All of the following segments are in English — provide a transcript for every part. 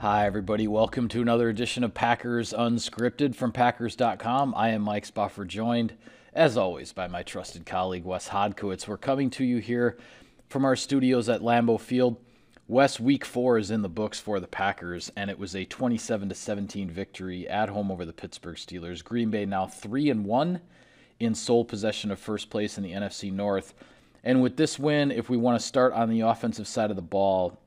Hi, everybody. Welcome to another edition of Packers Unscripted from Packers.com. I am Mike Spoffer, joined, as always, by my trusted colleague, Wes Hodkowitz. We're coming to you here from our studios at Lambeau Field. Wes, Week 4 is in the books for the Packers, and it was a 27-17 victory at home over the Pittsburgh Steelers. Green Bay now 3-1 in sole possession of first place in the NFC North. And with this win, if we want to start on the offensive side of the ball,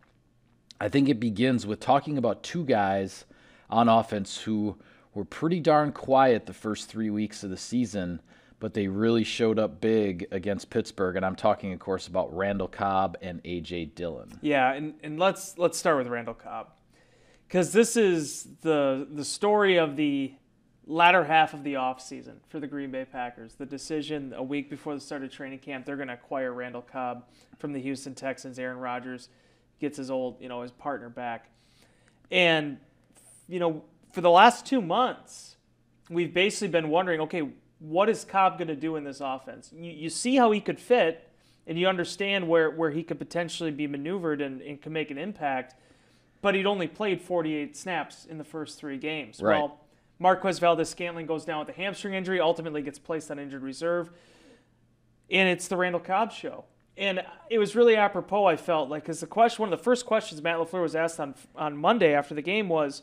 I think it begins with talking about two guys on offense who were pretty darn quiet the first 3 weeks of the season, but they really showed up big against Pittsburgh. And I'm talking, of course, about Randall Cobb and AJ Dillon. Yeah, and let's start with Randall Cobb, because this is the story of the latter half of the offseason for the Green Bay Packers. The decision a week before the start of training camp, they're going to acquire Randall Cobb from the Houston Texans. Aaron Rodgers gets his old, his partner back. And, for the last 2 months, we've basically been wondering, okay, what is Cobb going to do in this offense? You see how he could fit, and you understand where he could potentially be maneuvered and can make an impact, but he'd only played 48 snaps in the first 3 games. Right. Well, Marquez Valdes-Scantling goes down with a hamstring injury, ultimately gets placed on injured reserve, and it's the Randall Cobb show. And it was really apropos, I felt like, because one of the first questions Matt LaFleur was asked on Monday after the game was,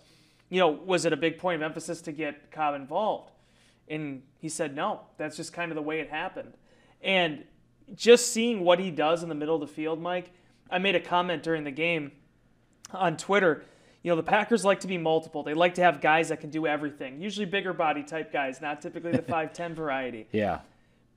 was it a big point of emphasis to get Cobb involved? And he said no. That's just kind of the way it happened. And just seeing what he does in the middle of the field, Mike, I made a comment during the game on Twitter. The Packers like to be multiple. They like to have guys that can do everything, usually bigger body type guys, not typically the 5'10 variety. Yeah.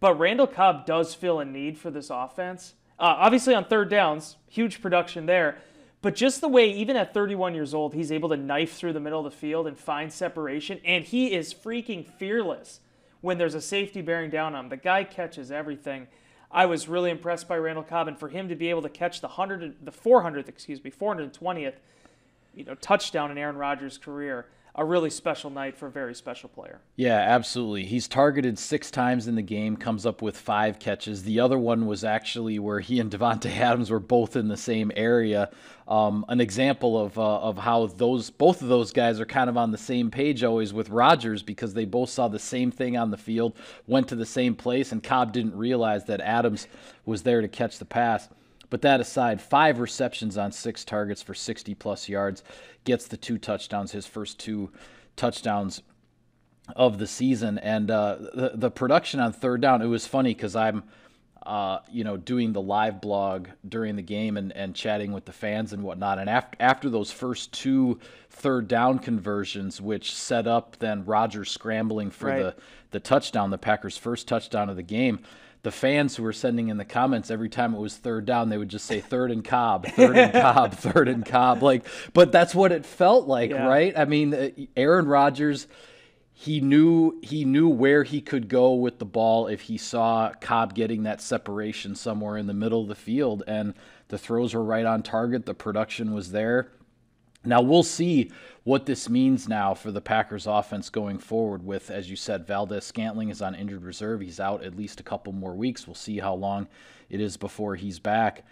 But Randall Cobb does feel a need for this offense. Obviously on third downs, huge production there. But just the way, even at 31 years old, he's able to knife through the middle of the field and find separation. And he is freaking fearless when there's a safety bearing down on him. The guy catches everything. I was really impressed by Randall Cobb. And for him to be able to catch the 420th touchdown in Aaron Rodgers' career, a really special night for a very special player. Yeah, absolutely. He's targeted 6 times in the game, comes up with 5 catches. The other one was actually where he and Devontae Adams were both in the same area. An example of how both of those guys are kind of on the same page always with Rodgers, because they both saw the same thing on the field, went to the same place, and Cobb didn't realize that Adams was there to catch the pass. But that aside, 5 receptions on 6 targets for 60-plus yards, gets the 2 touchdowns, his first 2 touchdowns of the season. And the production on third down, it was funny because I'm, doing the live blog during the game and chatting with the fans and whatnot. And after those first 2 third down conversions, which set up then Rodgers scrambling for the touchdown, the Packers' first touchdown of the game, the fans who were sending in the comments every time it was third down, they would just say third and Cobb, third and Cobb, third and Cobb. But that's what it felt like, right? I mean, Aaron Rodgers, he knew where he could go with the ball if he saw Cobb getting that separation somewhere in the middle of the field, and the throws were right on target. The production was there. Now, we'll see what this means now for the Packers offense going forward with, as you said, Valdes-Scantling is on injured reserve. He's out at least a couple more weeks. We'll see how long it is before he's back.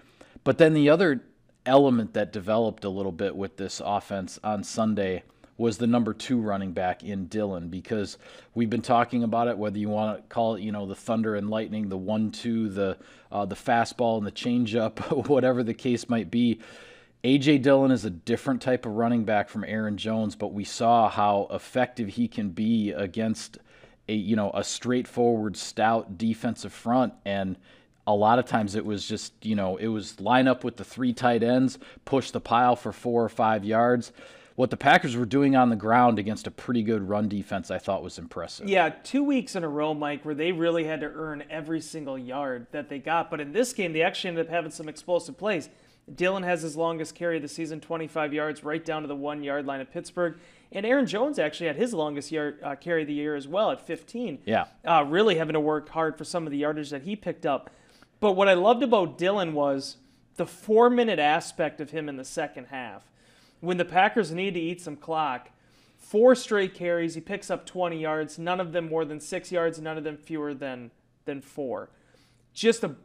But then the other element that developed a little bit with this offense on Sunday was the number 2 running back in Dillon, because we've been talking about it, whether you want to call it, the thunder and lightning, the 1-2, the fastball and the changeup, whatever the case might be. AJ Dillon is a different type of running back from Aaron Jones, but we saw how effective he can be against a straightforward, stout defensive front. And a lot of times it was just, it was line up with the 3 tight ends, push the pile for 4 or 5 yards. What the Packers were doing on the ground against a pretty good run defense, I thought was impressive. Yeah, 2 weeks in a row, Mike, where they really had to earn every single yard that they got. But in this game, they actually ended up having some explosive plays. Dillon has his longest carry of the season, 25 yards, right down to the 1-yard line of Pittsburgh. And Aaron Jones actually had his longest carry of the year as well at 15. Yeah. Really having to work hard for some of the yardage that he picked up. But what I loved about Dillon was the 4-minute aspect of him in the second half. When the Packers need to eat some clock, 4 straight carries, he picks up 20 yards, none of them more than 6 yards, none of them fewer than 4. Just a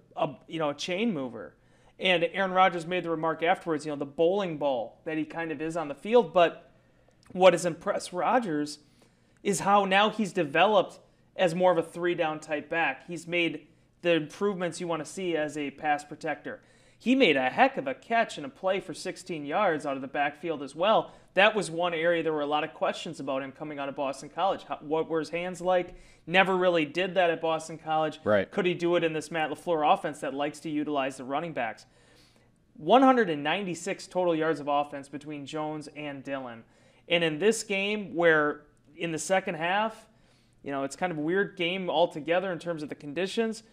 chain mover. And Aaron Rodgers made the remark afterwards, the bowling ball that he kind of is on the field. But what has impressed Rodgers is how now he's developed as more of a three-down type back. He's made the improvements you want to see as a pass protector. He made a heck of a catch and a play for 16 yards out of the backfield as well. That was one area there were a lot of questions about him coming out of Boston College. What were his hands like? Never really did that at Boston College. Right. Could he do it in this Matt LaFleur offense that likes to utilize the running backs? 196 total yards of offense between Jones and Dillon. And in this game where in the second half, it's kind of a weird game altogether in terms of the conditions,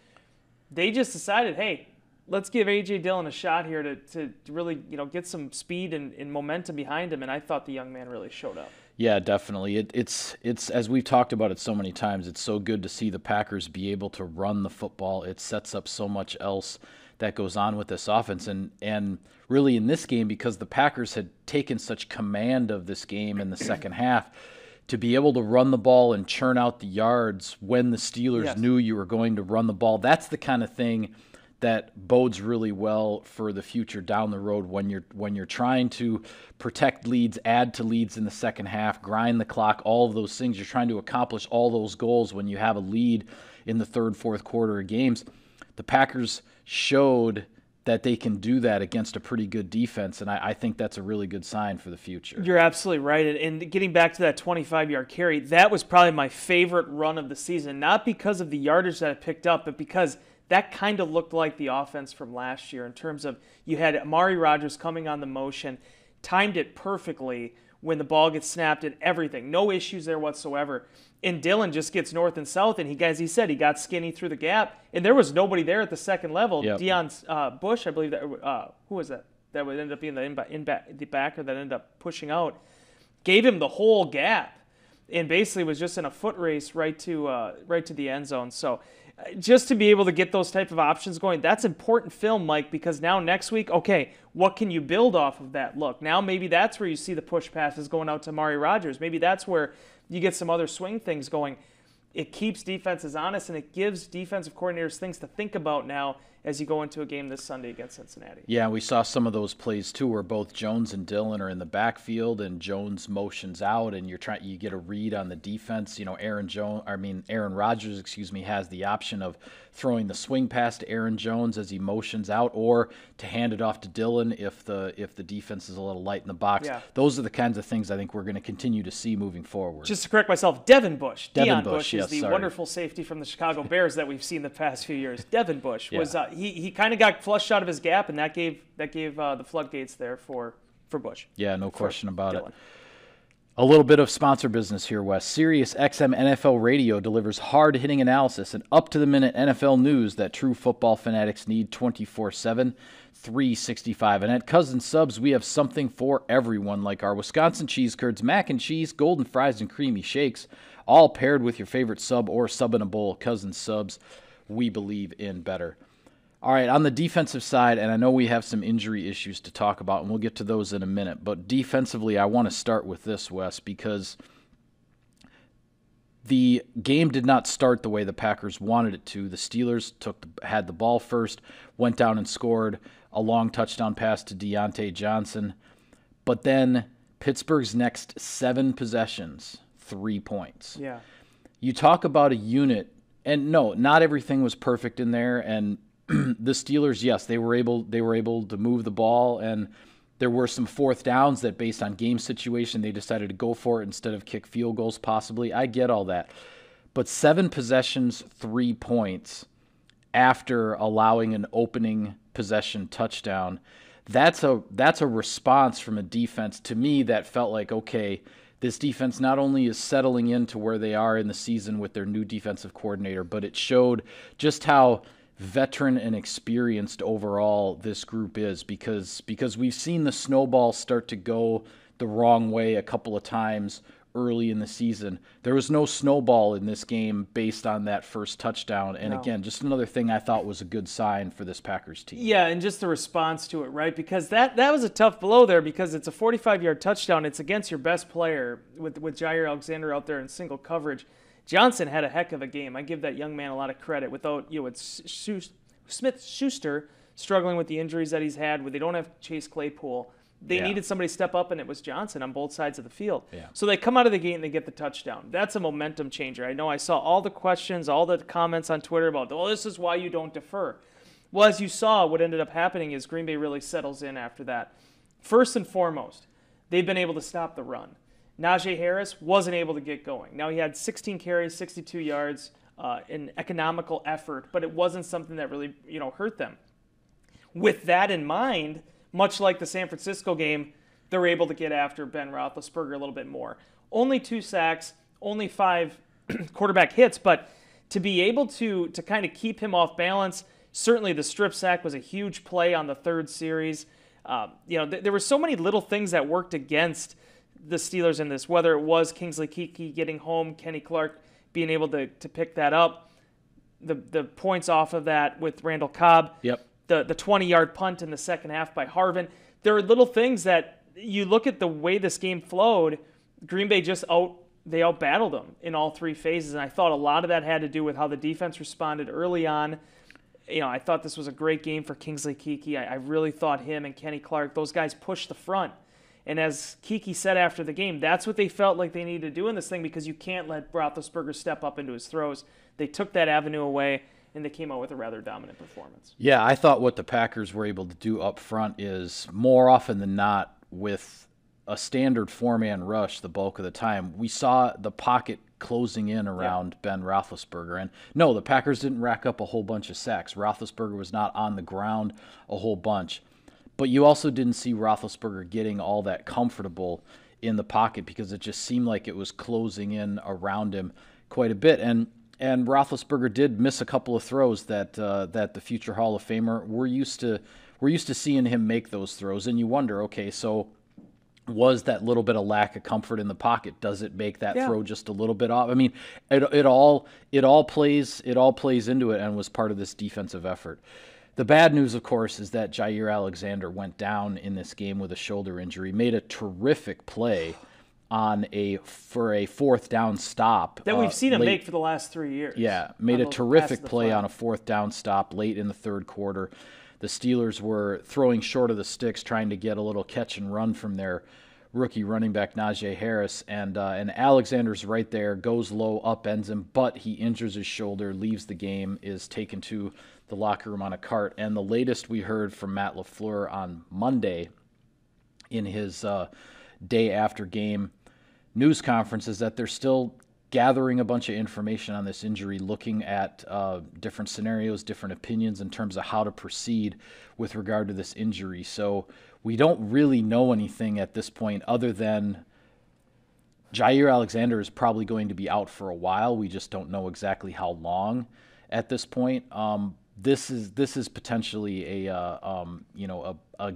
they just decided, hey, let's give AJ Dillon a shot here to really get some speed and momentum behind him, and I thought the young man really showed up. Yeah, definitely. It's as we've talked about it so many times, it's so good to see the Packers be able to run the football. It sets up so much else that goes on with this offense, and really in this game, because the Packers had taken such command of this game in the second half, to be able to run the ball and churn out the yards when the Steelers knew you were going to run the ball, that's the kind of thing that bodes really well for the future down the road when you're trying to protect leads, add to leads in the second half, grind the clock, all of those things. You're trying to accomplish all those goals when you have a lead in the third, fourth quarter of games. The Packers showed that they can do that against a pretty good defense, and I think that's a really good sign for the future. You're absolutely right. And getting back to that 25-yard carry, that was probably my favorite run of the season, not because of the yardage that it picked up, but because that kind of looked like the offense from last year in terms of you had Amari Rodgers coming on the motion, timed it perfectly when the ball gets snapped and everything. No issues there whatsoever. And Dillon just gets north and south, and he, as he said, he got skinny through the gap, and there was nobody there at the second level. Yep. Devon Bush, I believe that who was that? That would end up being the backer that ended up pushing out, gave him the whole gap, and basically was just in a foot race right to the end zone. So just to be able to get those type of options going, that's important film, Mike, because now next week, okay, what can you build off of that look? Now maybe that's where you see the push passes going out to Amari Rodgers. Maybe that's where you get some other swing things going. It keeps defenses honest, and it gives defensive coordinators things to think about now as you go into a game this Sunday against Cincinnati. Yeah, we saw some of those plays too, where both Jones and Dillon are in the backfield, and Jones motions out, and you get a read on the defense. Aaron Rodgers, has the option of throwing the swing pass to Aaron Jones as he motions out, or to hand it off to Dillon if the defense is a little light in the box. Yeah. Those are the kinds of things I think we're going to continue to see moving forward. Just to correct myself, Devon Bush. Devon Bush yes, is the sorry. wonderful safety from the Chicago Bears that we've seen the past few years. Devon Bush was he kind of got flushed out of his gap, and that gave the floodgates there for Bush. Yeah, no question about Dillon. it. A little bit of sponsor business here, Wes. Sirius XM NFL Radio delivers hard-hitting analysis and up-to-the-minute NFL news that true football fanatics need 24/7, 365. And at Cousin Subs, we have something for everyone, like our Wisconsin cheese curds, mac and cheese, golden fries, and creamy shakes, all paired with your favorite sub or sub in a bowl. Cousin Subs, we believe in better. All right, on the defensive side, and I know we have some injury issues to talk about, and we'll get to those in a minute, but defensively, I want to start with this, Wes, because the game did not start the way the Packers wanted it to. The Steelers had the ball first, went down and scored a long touchdown pass to Deontay Johnson, but then Pittsburgh's next 7 possessions, 3 points. Yeah. You talk about a unit, and no, not everything was perfect in there, and the Steelers, yes, they were able to move the ball, and there were some fourth downs that, based on game situation, they decided to go for it instead of kick field goals possibly. I get all that. But 7 possessions, 3 points after allowing an opening possession touchdown, that's a response from a defense to me that felt like, okay, this defense not only is settling into where they are in the season with their new defensive coordinator, but it showed just how veteran and experienced overall this group is, because we've seen the snowball start to go the wrong way a couple of times early in the season. There was no snowball in this game based on that first touchdown, and again, just another thing I thought was a good sign for this Packers team. Yeah, and just the response to it, right? Because that was a tough blow there, because it's a 45-yard touchdown. It's against your best player with Jair Alexander out there in single coverage. Johnson had a heck of a game. I give that young man a lot of credit. Without Smith-Schuster struggling with the injuries that he's had, where they don't have Chase Claypool. They needed somebody to step up, and it was Johnson on both sides of the field. Yeah. So they come out of the gate and they get the touchdown. That's a momentum changer. I know I saw all the questions, all the comments on Twitter about, well, this is why you don't defer. Well, as you saw, what ended up happening is Green Bay really settles in after that. First and foremost, they've been able to stop the run. Najee Harris wasn't able to get going. Now, he had 16 carries, 62 yards, an economical effort, but it wasn't something that really hurt them. With that in mind, much like the San Francisco game, they're able to get after Ben Roethlisberger a little bit more. Only 2 sacks, only 5 quarterback hits, but to be able to kind of keep him off balance, certainly the strip sack was a huge play on the third series. There were so many little things that worked against the Steelers in this, whether it was Kingsley Keke getting home, Kenny Clark being able to pick that up, the points off of that with Randall Cobb. Yep. The 20-yard punt in the second half by Harvin. There are little things that you look at the way this game flowed. Green Bay they out-battled them in all 3 phases, and I thought a lot of that had to do with how the defense responded early on. I thought this was a great game for Kingsley Keke. I really thought him and Kenny Clark, those guys pushed the front. And as Keke said after the game, that's what they felt like they needed to do in this thing, because you can't let Roethlisberger step up into his throws. They took that avenue away, and they came out with a rather dominant performance. Yeah, I thought what the Packers were able to do up front is, more often than not, with a standard 4-man rush the bulk of the time, we saw the pocket closing in around Ben Roethlisberger. And no, the Packers didn't rack up a whole bunch of sacks. Roethlisberger was not on the ground a whole bunch. But you also didn't see Roethlisberger getting all that comfortable in the pocket, because it just seemed like it was closing in around him quite a bit. And Roethlisberger did miss a couple of throws that the future Hall of Famer, we're used to seeing him make those throws. And you wonder, okay, so was that little bit of lack of comfort in the pocket, does it make that throw just a little bit off? I mean, it all plays into it, and was part of this defensive effort. The bad news, of course, is that Jair Alexander went down in this game with a shoulder injury. Made a terrific play for a 4th down stop that we've seen him make for the last 3 years. Yeah, made a terrific play on a 4th down stop late in the third quarter. The Steelers were throwing short of the sticks, trying to get a little catch and run from their rookie running back Najee Harris, and Alexander's right there, goes low, upends him, but he injures his shoulder, leaves the game, is taken to the locker room on a cart. And the latest we heard from Matt LaFleur on Monday in his day after game news conference is that they're still gathering a bunch of information on this injury, looking at different scenarios, different opinions in terms of how to proceed with regard to this injury. So we don't really know anything at this point other than Jair Alexander is probably going to be out for a while. We just don't know exactly how long at this point. This is potentially a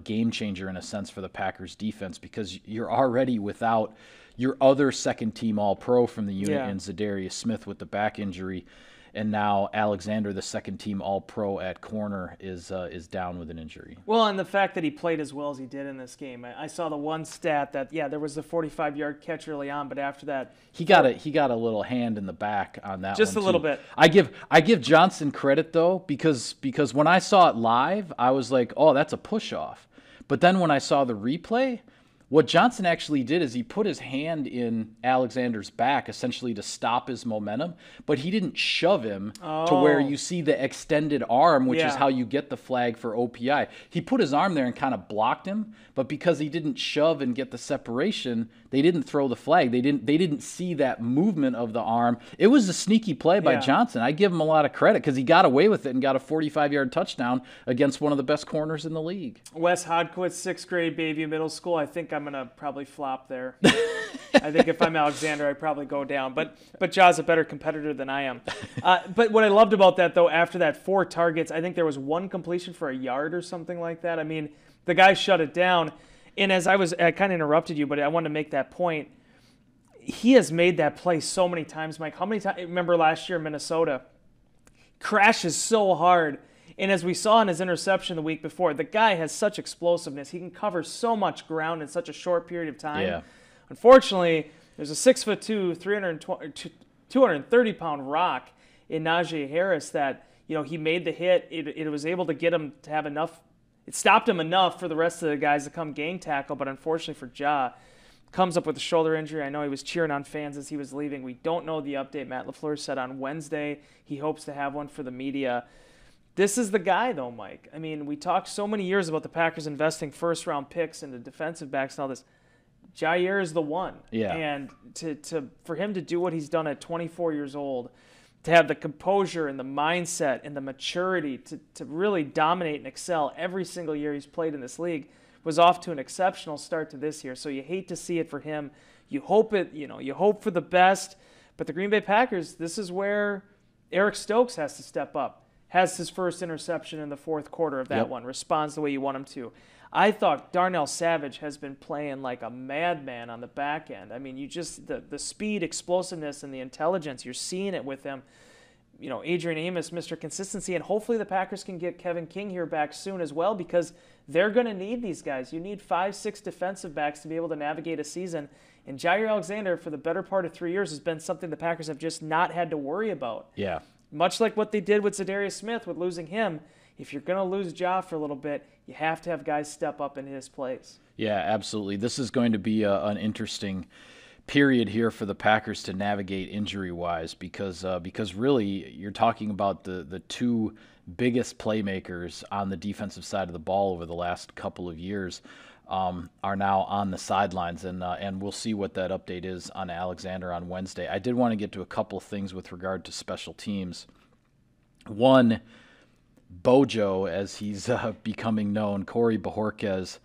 game changer in a sense for the Packers defense, because you're already without your other second-team All-Pro from the unit in Zadarius Smith with the back injury, and now Alexander, the second-team All-Pro at corner, is down with an injury. Well, and the fact that he played as well as he did in this game. I saw the one stat that, there was the 45-yard catch early on, but after that... He got a little hand in the back on that one, just a little bit. I give Johnson credit, though, because when I saw it live, I was like, oh, that's a push-off. But then when I saw the replay... What Johnson actually did is he put his hand in Alexander's back, essentially to stop his momentum, but he didn't shove him to where you see the extended arm, which is how you get the flag for OPI. He put his arm there and kind of blocked him, but because he didn't shove and get the separation, they didn't throw the flag. They didn't see that movement of the arm. It was a sneaky play by Johnson. I give him a lot of credit because he got away with it and got a 45-yard touchdown against one of the best corners in the league. Wes Hodkowitz, 6th grade, Bayview Middle School. I think I'm going to probably flop there. I think if I'm Alexander, I'd probably go down. But Ja's a better competitor than I am. But what I loved about that, though, after that 4 targets, I think there was 1 completion for a yard or something like that. I mean, the guy shut it down. And as I kind of interrupted you, but I wanted to make that point. He has made that play so many times, Mike. How many times? Remember last year in Minnesota? Crashes so hard. And as we saw in his interception the week before, the guy has such explosiveness. He can cover so much ground in such a short period of time. Yeah. Unfortunately, there's a 6'2", 230-pound rock in Najee Harris that he made the hit. It was able to get him to have enough. It stopped him enough for the rest of the guys to come gang tackle, but unfortunately for Ja, comes up with a shoulder injury. I know he was cheering on fans as he was leaving. We don't know the update. Matt LaFleur said on Wednesday he hopes to have one for the media. This is the guy, though, Mike. I mean, we talked so many years about the Packers investing first-round picks into defensive backs and all this. Jair is the one. Yeah. And for him to do what he's done at 24 years old, to have the composure and the mindset and the maturity to really dominate and excel every single year he's played in this league was off to an exceptional start to this year. So you hate to see it for him. You hope for the best. But the Green Bay Packers, this is where Eric Stokes has to step up. Has his first interception in the fourth quarter of that one, responds the way you want him to. I thought Darnell Savage has been playing like a madman on the back end. I mean, the speed, explosiveness, and the intelligence, you're seeing it with him. Adrian Amos, Mr. Consistency, and hopefully the Packers can get Kevin King here back soon as well, because they're going to need these guys. You need 5-6 defensive backs to be able to navigate a season. And Jair Alexander, for the better part of 3 years, has been something the Packers have just not had to worry about. Yeah. Much like what they did with Zadarius Smith with losing him, if you're going to lose Ja for a little bit, you have to have guys step up in his place. Yeah, absolutely. This is going to be an interesting period here for the Packers to navigate injury-wise because really you're talking about the two biggest playmakers on the defensive side of the ball over the last couple of years are now on the sidelines, and we'll see what that update is on Alexander on Wednesday. I did want to get to a couple of things with regard to special teams. One, Bojo, as he's becoming known, Corey Bojorquez.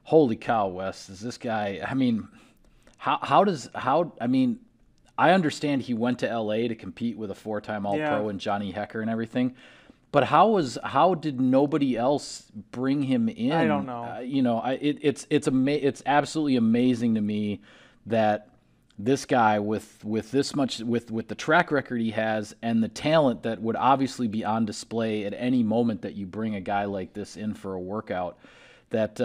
Holy cow, Wes, is this guy? I mean, I understand he went to L.A. to compete with a 4-time All-Pro and Johnny Hecker and everything. But how did nobody else bring him in? I don't know. It's absolutely amazing to me that this guy with this much with the track record he has and the talent that would obviously be on display at any moment that you bring a guy like this in for a workout, that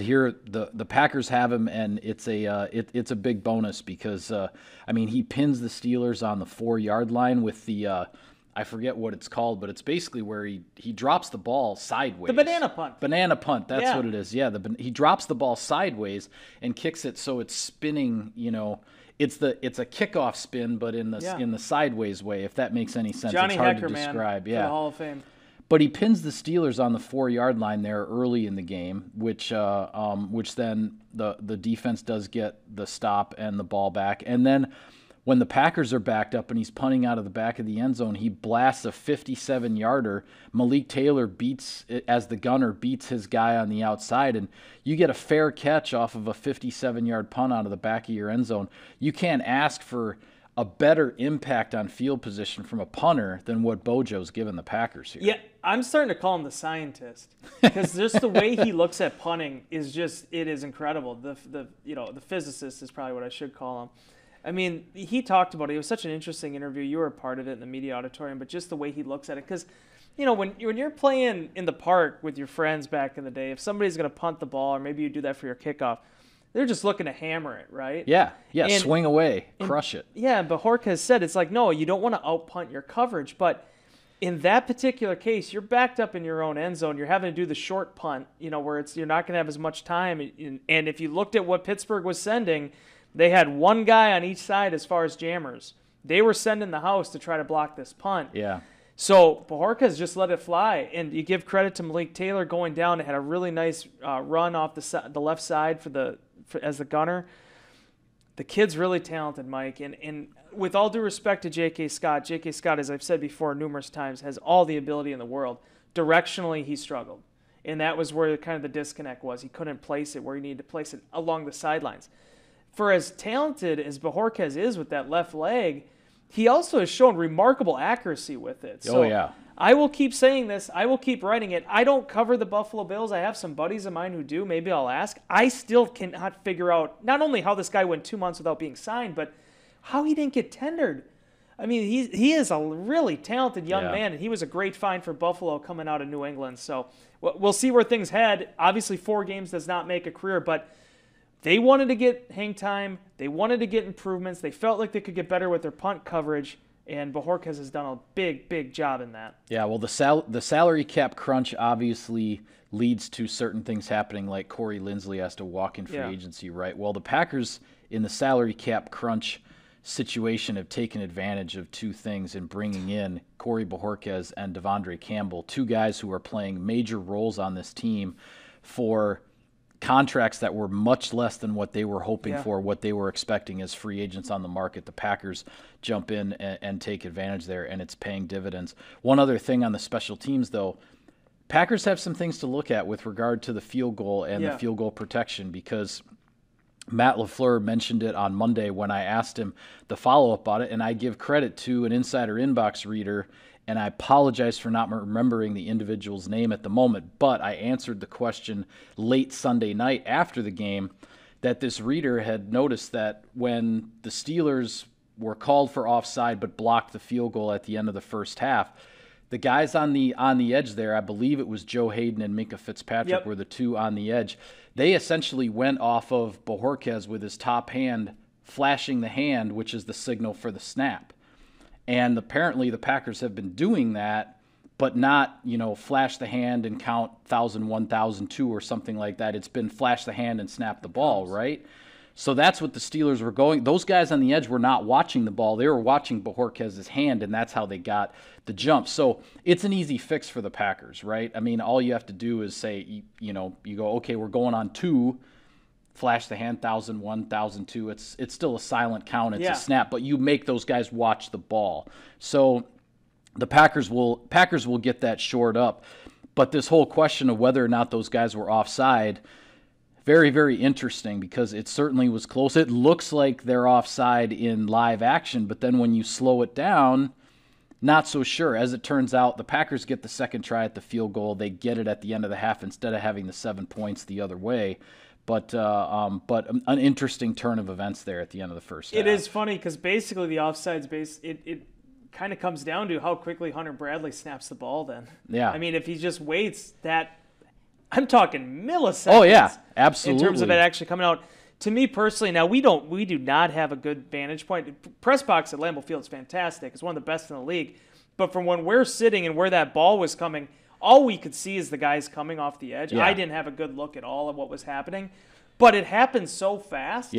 here the Packers have him, and it's a big bonus because he pins the Steelers on the 4-yard line with the I forget what it's called, but it's basically where he drops the ball sideways. The banana punt. Banana punt, that's what it is. Yeah, he drops the ball sideways and kicks it so it's spinning, it's a kickoff spin, but in the sideways way, if that makes any sense. Johnny it's hard Hecker, to describe. man, for the Hall of Fame. But he pins the Steelers on the 4-yard line there early in the game, which then the defense does get the stop and the ball back. And then when the Packers are backed up and he's punting out of the back of the end zone, he blasts a 57-yarder. Malik Taylor as the gunner, beats his guy on the outside, and you get a fair catch off of a 57-yard punt out of the back of your end zone. You can't ask for a better impact on field position from a punter than what Bojo's given the Packers here. Yeah, I'm starting to call him the scientist because just the way he looks at punting is it is incredible. The physicist is probably what I should call him. I mean, he talked about it. It was such an interesting interview. You were a part of it in the media auditorium, but just the way he looks at it. Because, when you're playing in the park with your friends back in the day, if somebody's going to punt the ball, or maybe you do that for your kickoff, they're just looking to hammer it, right? Yeah, swing away, crush it. Yeah, but Bojorquez said, it's like, no, you don't want to out-punt your coverage. But in that particular case, you're backed up in your own end zone. You're having to do the short punt, where you're not going to have as much time. And if you looked at what Pittsburgh was sending, they had one guy on each side as far as jammers. They were sending the house to try to block this punt. Yeah. So Bojorquez just let it fly, and you give credit to Malik Taylor going down. It had a really nice run off the left side as the gunner. The kid's really talented, Mike, and with all due respect to J.K. Scott, as I've said before numerous times, has all the ability in the world. Directionally, he struggled, and that was where kind of the disconnect was. He couldn't place it where he needed to place it along the sidelines. For as talented as Bojorquez is with that left leg, he also has shown remarkable accuracy with it. So yeah. I will keep saying this. I will keep writing it. I don't cover the Buffalo Bills. I have some buddies of mine who do. Maybe I'll ask. I still cannot figure out not only how this guy went 2 months without being signed, but how he didn't get tendered. I mean, he is a really talented young man, and he was a great find for Buffalo coming out of New England. So we'll see where things head. Obviously, 4 games does not make a career, but they wanted to get hang time. They wanted to get improvements. They felt like they could get better with their punt coverage, And Bojorquez has done a big job in that. Yeah, well, the salary cap crunch obviously leads to certain things happening, like Corey Linsley has to walk in free agency, right? Well, the Packers in the salary cap crunch situation have taken advantage of two things in bringing in Corey Bojorquez and Devondre Campbell, two guys who are playing major roles on this team for contracts that were much less than what they were hoping for, what they were expecting as free agents on the market. The Packers jump in and take advantage there, and it's paying dividends. One other thing on the special teams, though, Packers have some things to look at with regard to the field goal and the field goal protection, because Matt LaFleur mentioned it on Monday when I asked him the follow-up on it, and I give credit to an Insider Inbox reader, and I apologize for not remembering the individual's name at the moment, but I answered the question late Sunday night after the game that this reader had noticed that when the Steelers were called for offside but blocked the field goal at the end of the first half, the guys on the edge there, I believe it was Joe Hayden and Minka Fitzpatrick were the two on the edge. They essentially went off of Bojorquez with his top hand, flashing the hand, which is the signal for the snap. And apparently the Packers have been doing that, but not, flash the hand and count 1,000, 1,002 or something like that. It's been flash the hand and snap the ball, right? So that's what the Steelers were going. Those guys on the edge were not watching the ball. They were watching Bojorquez's hand, and that's how they got the jump. So it's an easy fix for the Packers, right? I mean, all you have to do is say, you go, okay, we're going on 2, flash the hand, 1,001, 1,002. It's still a silent count. It's a snap, but you make those guys watch the ball. So the Packers will get that shored up. But this whole question of whether or not those guys were offside, very, very interesting, because it certainly was close. It looks like they're offside in live action, but then when you slow it down, not so sure. As it turns out, the Packers get the second try at the field goal. They get it at the end of the half instead of having the 7 points the other way. But an interesting turn of events there at the end of the first half. It is funny because basically the offsides it kind of comes down to how quickly Hunter Bradley snaps the ball then. Yeah. I mean, if he just waits that, I'm talking milliseconds. Oh, yeah, absolutely. In terms of it actually coming out. To me personally, now we do not have a good vantage point. Press box at Lambeau Field is fantastic. It's one of the best in the league. But from when we're sitting and where that ball was coming, all we could see is the guys coming off the edge. Yeah. I didn't have a good look at all of what was happening. But it happened so fast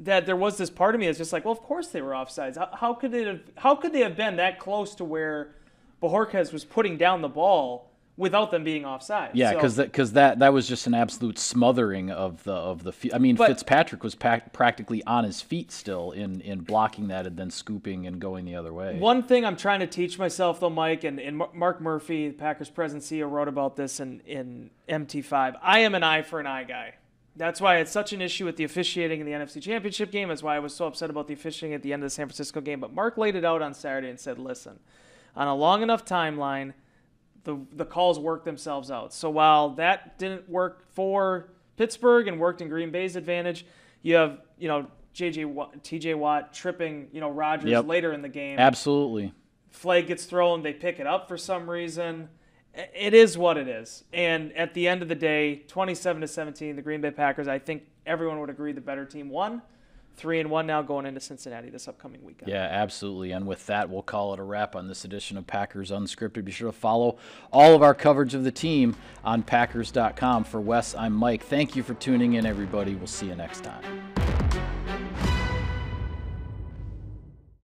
that there was this part of me that's just like, well, of course they were offsides. How could they have been that close to where Bojorquez was putting down the ball without them being offside? Yeah, because that was just an absolute smothering of the field. I mean, Fitzpatrick was practically on his feet still in blocking that and then scooping and going the other way. One thing I'm trying to teach myself, though, Mike, and Mark Murphy, the Packers president CEO, wrote about this in MT5. I am an eye for an eye guy. That's why it's such an issue with the officiating in the NFC Championship game. That's why I was so upset about the officiating at the end of the San Francisco game. But Mark laid it out on Saturday and said, listen, on a long enough timeline, the calls work themselves out. So while that didn't work for Pittsburgh and worked in Green Bay's advantage, you have, TJ Watt tripping, Rodgers later in the game. Absolutely. Flag gets thrown, they pick it up for some reason. It is what it is. And at the end of the day, 27-17, the Green Bay Packers, I think everyone would agree the better team won. 3-1 now going into Cincinnati this upcoming weekend. Yeah, absolutely. And with that, we'll call it a wrap on this edition of Packers Unscripted. Be sure to follow all of our coverage of the team on Packers.com. For Wes, I'm Mike. Thank you for tuning in, everybody. We'll see you next time.